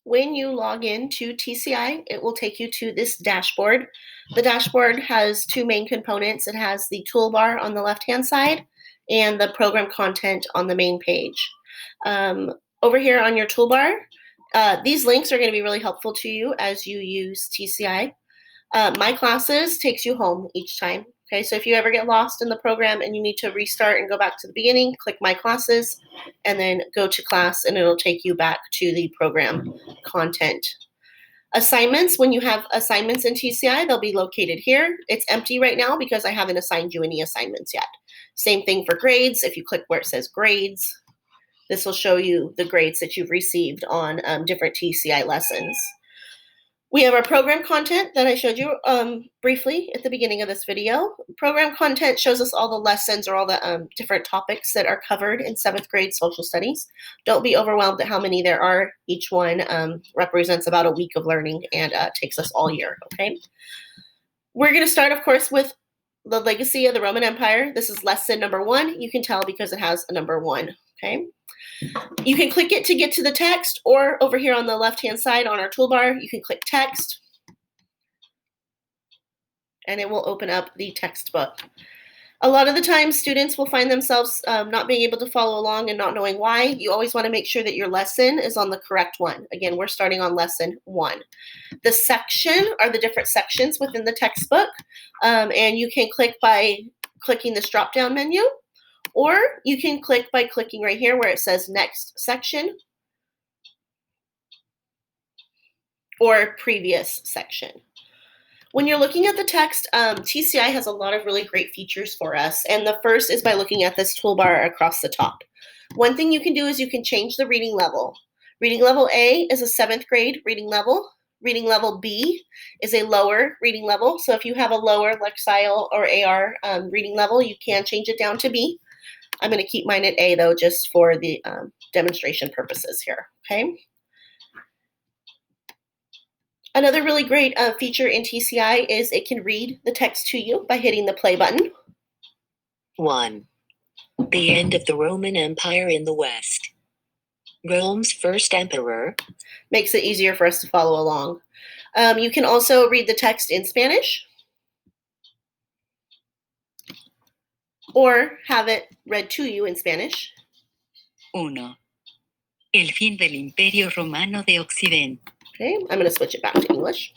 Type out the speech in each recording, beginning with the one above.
when you log in to TCI, it will take you to this dashboard. The dashboard has two main components. It has the toolbar on the left-hand side and the program content on the main page. Over here on your toolbar, these links are going to be really helpful to you as you use TCI. My Classes takes you home each time. Okay, so if you ever get lost in the program and you need to restart and go back to the beginning, click My Classes and then go to class and it'll take you back to the program content. Assignments, when you have assignments in TCI, they'll be located here. It's empty right now because I haven't assigned you any assignments yet. Same thing for grades. If you click where it says grades, this will show you the grades that you've received on different TCI lessons. We have our program content that I showed you briefly at the beginning of this video. Program content shows us all the lessons or all the different topics that are covered in 7th grade social studies. Don't be overwhelmed at how many there are. Each one represents about a week of learning and takes us all year, okay? We're going to start, of course, with the legacy of the Roman Empire. This is lesson number 1. You can tell because it has a number 1, okay? You can click it to get to the text, or over here on the left-hand side on our toolbar, you can click text, and it will open up the textbook. A lot of the time, students will find themselves not being able to follow along and not knowing why. You always want to make sure that your lesson is on the correct one. Again, we're starting on lesson 1. The section are the different sections within the textbook, and you can click by clicking this drop-down menu. Or you can click by clicking right here where it says next section or previous section. When you're looking at the text, TCI has a lot of really great features for us. And the first is by looking at this toolbar across the top. One thing you can do is you can change the reading level. Reading level A is a 7th grade reading level. Reading level B is a lower reading level. So if you have a lower Lexile or AR reading level, you can change it down to B. I'm going to keep mine at A, though, just for the demonstration purposes here, okay? Another really great feature in TCI is it can read the text to you by hitting the play button. 1. The end of the Roman Empire in the West. Rome's first emperor. Makes it easier for us to follow along. You can also read the text in Spanish, or have it read to you in Spanish. 1. El fin del Imperio Romano de Occidente. Okay, I'm going to switch it back to English.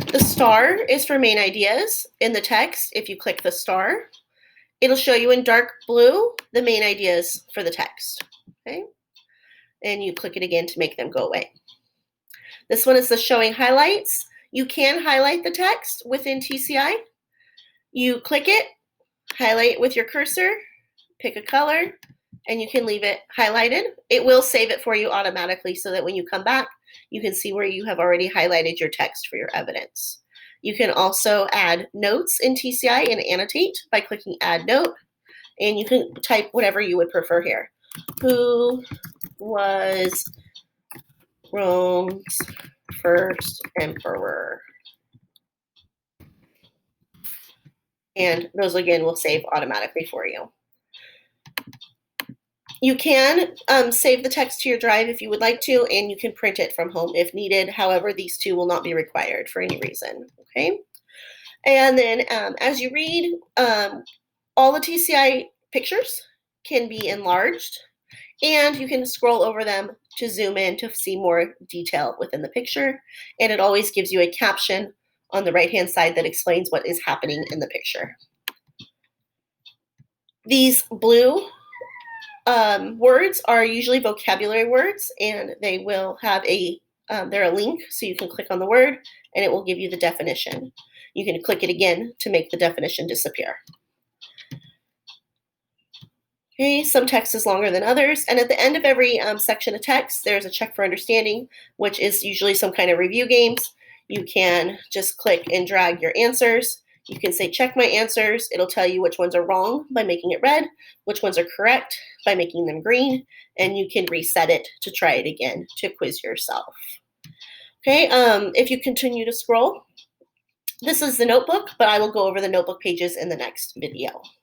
The star is for main ideas in the text. If you click the star, it'll show you in dark blue the main ideas for the text. Okay, and you click it again to make them go away. This one is the showing highlights. You can highlight the text within TCI. You click it, highlight with your cursor, pick a color, and you can leave it highlighted. It will save it for you automatically so that when you come back, you can see where you have already highlighted your text for your evidence. You can also add notes in TCI and annotate by clicking Add Note, and you can type whatever you would prefer here. Who was Rome's first emperor? And those, again, will save automatically for you. You can save the text to your drive if you would like to, and you can print it from home if needed. However, these two will not be required for any reason, okay? And then as you read, all the TCI pictures can be enlarged, and you can scroll over them to zoom in to see more detail within the picture. And it always gives you a caption on the right-hand side that explains what is happening in the picture. These blue words are usually vocabulary words, and they will have they're a link, so you can click on the word, and it will give you the definition. You can click it again to make the definition disappear. Okay, some text is longer than others, and at the end of every section of text, there's a check for understanding, which is usually some kind of review games. You can just click and drag your answers. You can say, check my answers. It'll tell you which ones are wrong by making it red, which ones are correct by making them green, and you can reset it to try it again to quiz yourself. Okay, if you continue to scroll, this is the notebook, but I will go over the notebook pages in the next video.